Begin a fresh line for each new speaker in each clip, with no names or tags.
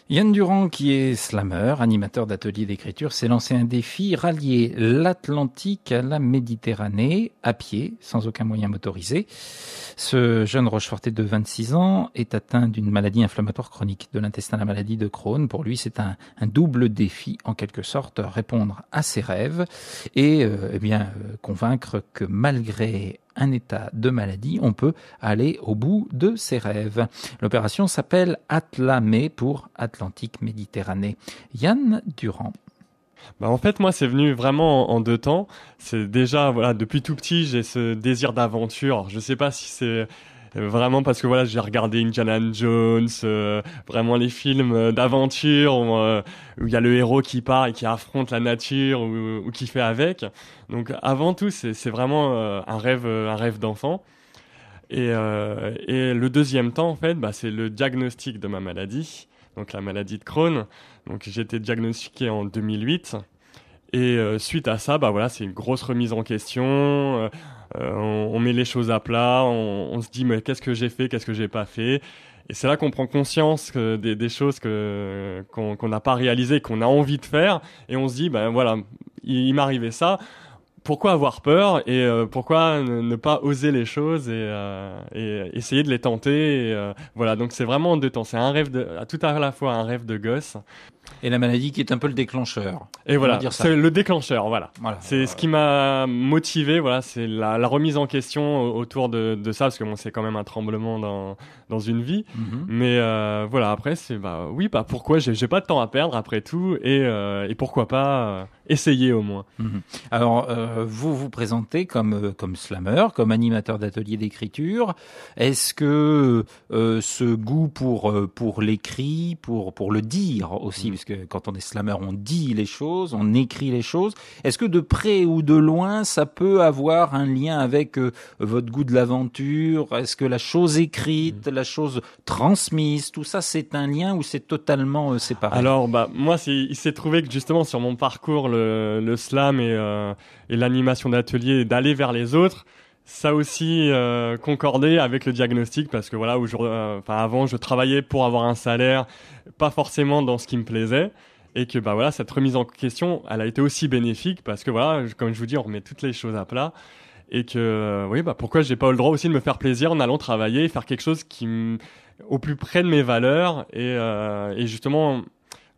Yann Durand, qui est slammer, animateur d'ateliers d'écriture, s'est lancé un défi, rallier l'Atlantique à la Méditerranée, à pied, sans aucun moyen motorisé. Ce jeune Rochefortais de 26 ans est atteint d'une maladie inflammatoire chronique de l'intestin, la maladie de Crohn. Pour lui, c'est un double défi, en quelque sorte, répondre à ses rêves et convaincre que malgré un état de maladie, on peut aller au bout de ses rêves. L'opération s'appelle Atlamé pour Atlantique Méditerranée. Yann Durand.
En fait, moi, c'est venu vraiment en deux temps. C'est déjà, depuis tout petit, j'ai ce désir d'aventure. Je sais pas si c'est vraiment parce que j'ai regardé Indiana Jones, vraiment les films d'aventure où il y a le héros qui part et qui affronte la nature ou qui fait avec. Donc avant tout, c'est vraiment un rêve d'enfant. Et le deuxième temps, en fait, c'est le diagnostic de ma maladie, donc la maladie de Crohn. Donc j'ai été diagnostiqué en 2008. Et suite à ça, c'est une grosse remise en question. On met les choses à plat, on se dit mais qu'est-ce que j'ai fait, qu'est-ce que j'ai pas fait. Et c'est là qu'on prend conscience des choses qu'on n'a pas réalisées, qu'on a envie de faire. Et on se dit il m'est arrivé ça. Pourquoi avoir peur et pourquoi ne pas oser les choses et essayer de les tenter donc c'est vraiment en deux temps. C'est un rêve tout à la fois un rêve de gosse.
Et la maladie qui est un peu le déclencheur.
Et voilà, c'est le déclencheur, voilà. C'est ce qui m'a motivé, c'est la remise en question autour de ça, parce que c'est quand même un tremblement dans une vie. Mm-hmm. Mais après, c'est pourquoi j'ai pas de temps à perdre après tout, et pourquoi pas essayer au moins.
Mm-hmm. Alors, vous vous présentez comme slammer, comme animateur d'atelier d'écriture. Est-ce que ce goût pour l'écrit, pour le dire aussi, parce que quand on est slammer, on dit les choses, on écrit les choses. Est-ce que de près ou de loin, ça peut avoir un lien avec votre goût de l'aventure? Est-ce que la chose écrite, la chose transmise, tout ça, c'est un lien ou c'est totalement séparé?
Alors, moi, il s'est trouvé que justement sur mon parcours, le slam et l'animation d'atelier, d'aller vers les autres, ça aussi concordait avec le diagnostic parce que avant je travaillais pour avoir un salaire, pas forcément dans ce qui me plaisait, et que cette remise en question, elle a été aussi bénéfique parce que comme je vous dis, on remet toutes les choses à plat et que pourquoi j'ai pas eu le droit aussi de me faire plaisir en allant travailler, faire quelque chose au plus près de mes valeurs et justement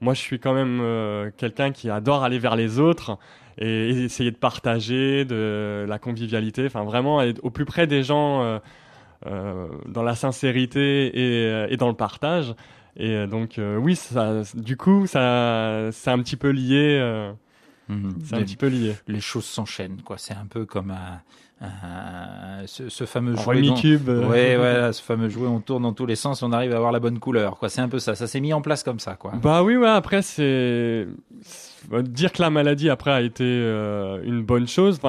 moi je suis quand même quelqu'un qui adore aller vers les autres et essayer de partager, de la convivialité, vraiment être au plus près des gens dans la sincérité et dans le partage. Et donc oui, du coup, ça c'est un petit peu lié. C'est un petit peu lié.
Les choses s'enchaînent, quoi. C'est un peu comme ce fameux jouet.
Rummy-cube.
Ce fameux jouet, on tourne dans tous les sens, on arrive à avoir la bonne couleur, quoi. C'est un peu ça. Ça s'est mis en place comme ça, quoi.
Après, c'est dire que la maladie après a été une bonne chose.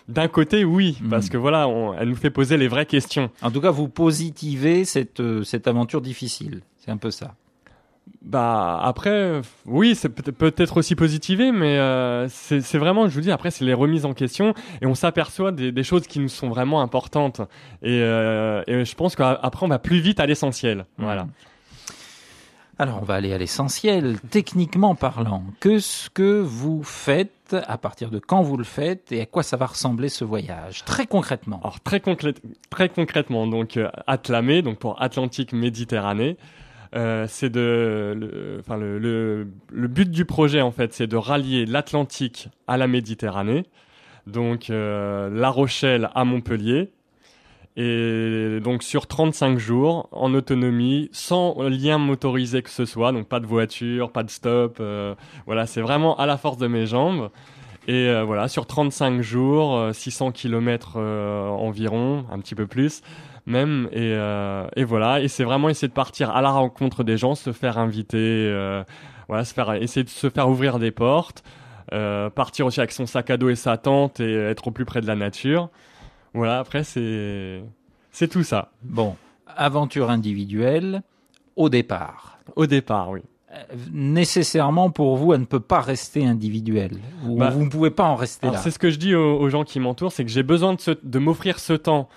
D'un côté, oui, parce que elle nous fait poser les vraies questions.
En tout cas, vous positivez cette aventure difficile. C'est un peu ça.
Après, oui, c'est peut-être aussi positivé, mais c'est vraiment, je vous dis, après, c'est les remises en question et on s'aperçoit des choses qui nous sont vraiment importantes. Et je pense qu'après, on va plus vite à l'essentiel. Voilà.
Alors, on va aller à l'essentiel, techniquement parlant. Qu'est-ce que vous faites, à partir de quand vous le faites et à quoi ça va ressembler ce voyage, très concrètement?
Alors, très concrètement, donc, Atlamé, donc pour Atlantique Méditerranée. C'est le but du projet en fait, c'est de rallier l'Atlantique à la Méditerranée, donc La Rochelle à Montpellier, et donc sur 35 jours en autonomie, sans lien motorisé que ce soit, donc pas de voiture, pas de stop, c'est vraiment à la force de mes jambes. Et sur 35 jours, 600 km environ, un petit peu plus même, et c'est vraiment essayer de partir à la rencontre des gens, se faire inviter, essayer de se faire ouvrir des portes, partir aussi avec son sac à dos et sa tente et être au plus près de la nature. Après c'est tout ça.
Bon, aventure individuelle au départ.
Au départ, oui.
Nécessairement pour vous, elle ne peut pas rester individuelle. Vous ne pouvez pas en rester là.
C'est ce que je dis aux gens qui m'entourent, c'est que j'ai besoin de m'offrir ce temps,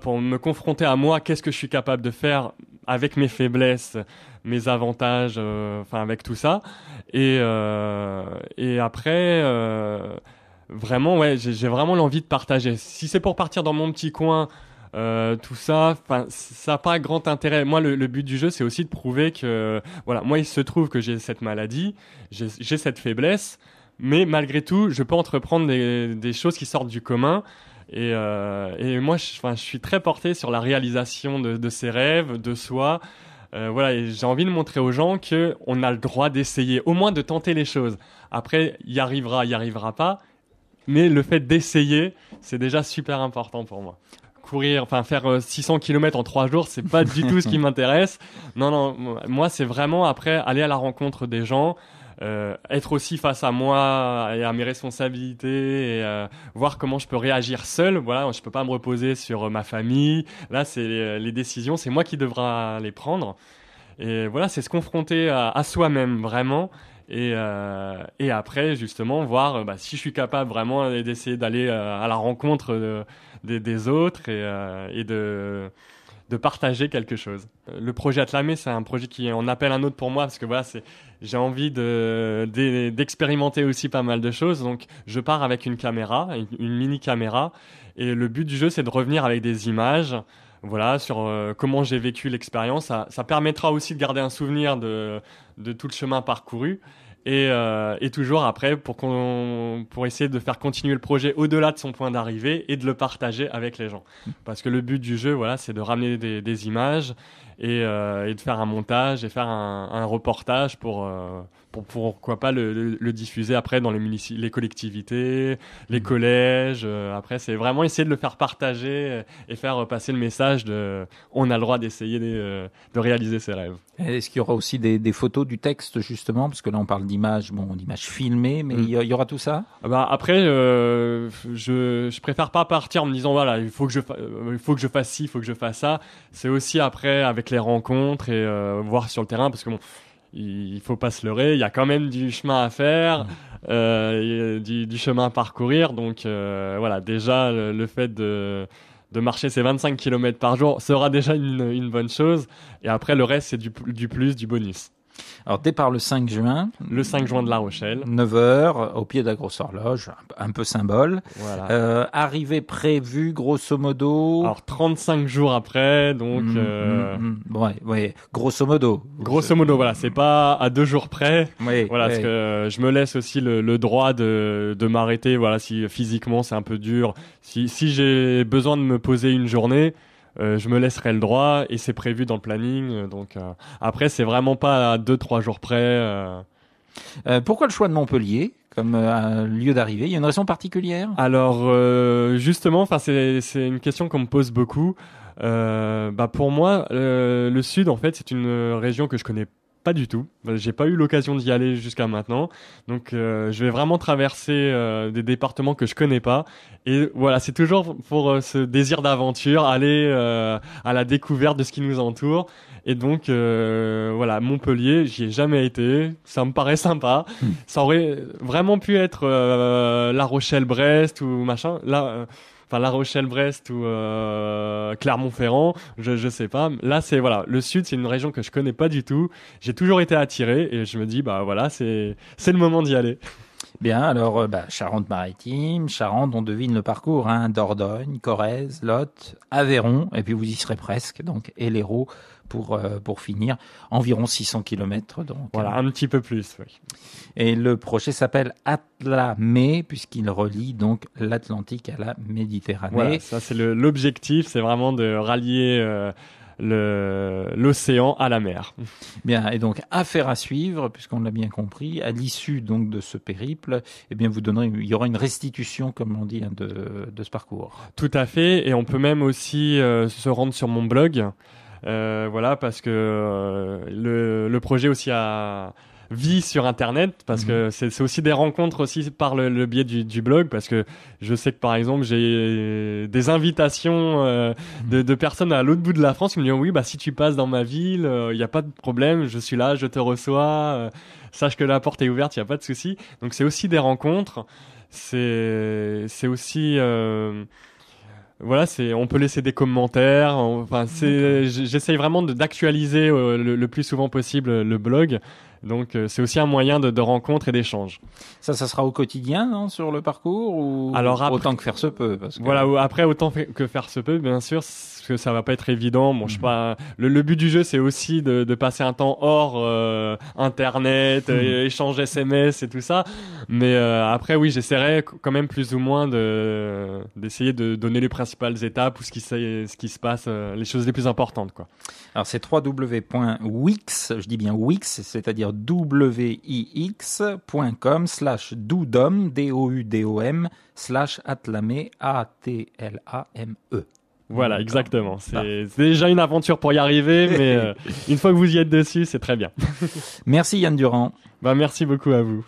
pour me confronter à moi, qu'est-ce que je suis capable de faire avec mes faiblesses, mes avantages, enfin avec tout ça. Et après, vraiment, ouais, j'ai vraiment l'envie de partager. Si c'est pour partir dans mon petit coin, tout ça, enfin, ça n'a pas grand intérêt. Moi, le but du jeu, c'est aussi de prouver que, voilà, moi, il se trouve que j'ai cette maladie, j'ai cette faiblesse, mais malgré tout, je peux entreprendre des choses qui sortent du commun. Et moi, je suis très porté sur la réalisation de ses rêves, de soi. Voilà, et j'ai envie de montrer aux gens que on a le droit d'essayer, au moins de tenter les choses. Après, y arrivera pas, mais le fait d'essayer, c'est déjà super important pour moi. Courir, enfin faire 600 km en 3 jours, c'est pas du tout ce qui m'intéresse. Non, moi c'est vraiment après aller à la rencontre des gens, être aussi face à moi et à mes responsabilités et voir comment je peux réagir seul. Voilà, je peux pas me reposer sur ma famille. Là, c'est les décisions, c'est moi qui devra les prendre. Et voilà, c'est se confronter à soi-même vraiment. Et après, justement, voir si je suis capable vraiment d'essayer d'aller à la rencontre des autres et de partager quelque chose. Le projet Atlamé, c'est un projet qui en appelle un autre pour moi parce que voilà, j'ai envie d'expérimenter aussi pas mal de choses. Donc, je pars avec une caméra, une mini caméra, et le but du jeu, c'est de revenir avec des images. Voilà, sur comment j'ai vécu l'expérience. Ça permettra aussi de garder un souvenir de tout le chemin parcouru. Et toujours après, pour essayer de faire continuer le projet au-delà de son point d'arrivée et de le partager avec les gens. Parce que le but du jeu, voilà, c'est de ramener des images et de faire un montage et faire un reportage pour pourquoi pas le diffuser après dans les collectivités, les collèges. Après, c'est vraiment essayer de le faire partager et faire passer le message on a le droit d'essayer de réaliser ses rêves.
Est-ce qu'il y aura aussi des photos, du texte justement, parce que là on parle d'images, d'images filmées, mais il y aura tout ça?
Après, je préfère pas partir en me disant voilà, il faut que je fasse ci, il faut que je fasse ça. C'est aussi après avec les rencontres et voir sur le terrain, parce que bon, il faut pas se leurrer, il y a quand même du chemin à faire, du chemin à parcourir. Donc voilà, déjà le fait de marcher ces 25 km par jour sera déjà une bonne chose. Et après, le reste, c'est du plus, du bonus.
Alors, départ le 5 juin.
Le 5 juin de La Rochelle.
9h, au pied de la grosse horloge, un peu symbole.
Voilà.
Arrivée prévue, grosso modo.
Alors, 35 jours après, donc...
Ouais, grosso modo.
Grosso modo, voilà, c'est pas à 2 jours près.
Oui,
voilà, parce que je me laisse aussi le droit de m'arrêter, voilà, si physiquement c'est un peu dur. Si j'ai besoin de me poser une journée... je me laisserai le droit et c'est prévu dans le planning. Donc après, c'est vraiment pas à 2-3 jours près.
Pourquoi le choix de Montpellier comme lieu d'arrivée? Il y a une raison particulière?
Alors justement, c'est une question qu'on me pose beaucoup. Pour moi, le Sud, en fait, c'est une région que je connais pas du tout. J'ai pas eu l'occasion d'y aller jusqu'à maintenant. Donc je vais vraiment traverser des départements que je connais pas. Et voilà, c'est toujours pour ce désir d'aventure, aller à la découverte de ce qui nous entoure. Et donc voilà, Montpellier, j'y ai jamais été. Ça me paraît sympa. Ça aurait vraiment pu être La Rochelle-Brest ou machin. Là, La Rochelle-Brest ou Clermont-Ferrand, je sais pas. Là, c'est voilà, le Sud, c'est une région que je connais pas du tout. J'ai toujours été attiré et je me dis voilà, c'est le moment d'y aller.
Bien, alors Charente-Maritime, Charente, on devine le parcours, Dordogne, Corrèze, Lot, Aveyron, et puis vous y serez presque, donc, et l'Hérault pour finir, environ 600 km. Donc,
voilà, un petit peu plus, oui.
Et le projet s'appelle Atlamé, puisqu'il relie donc l'Atlantique à la Méditerranée.
Voilà, ça c'est l'objectif, c'est vraiment de rallier l'océan à la mer.
Bien, et donc affaire à suivre, puisqu'on l'a bien compris, à l'issue donc de ce périple, il y aura une restitution, comme on dit, de ce parcours.
Tout à fait, et on peut même aussi se rendre sur mon blog, voilà, parce que le projet aussi vit sur Internet, parce que c'est aussi des rencontres aussi par le biais du blog, parce que je sais que par exemple j'ai des invitations de personnes à l'autre bout de la France qui me disent oui, si tu passes dans ma ville, il n'y a pas de problème, je suis là, je te reçois, sache que la porte est ouverte, il n'y a pas de souci. Donc c'est aussi des rencontres, c'est aussi voilà, on peut laisser des commentaires. J'essaye vraiment d'actualiser le plus souvent possible le blog. Donc, c'est aussi un moyen de rencontre et d'échange.
Ça sera au quotidien, non, sur le parcours, ou
alors après,
autant que faire se peut, parce que...
Voilà, après autant que faire se peut, bien sûr, parce que ça va pas être évident. Bon, je sais pas. Le but du jeu, c'est aussi de passer un temps hors internet, échange SMS et tout ça. Mais après, oui, j'essaierai quand même plus ou moins d'essayer de donner les principales étapes ou ce qui se passe, les choses les plus importantes, quoi.
Alors c'est www.wix, je dis bien Wix, c'est-à-dire wix.com/doudom, doudom, /atlame, atlame.
Voilà, exactement. C'est déjà une aventure pour y arriver, mais une fois que vous y êtes dessus, c'est très bien.
Merci Yann Durand.
Merci beaucoup à vous.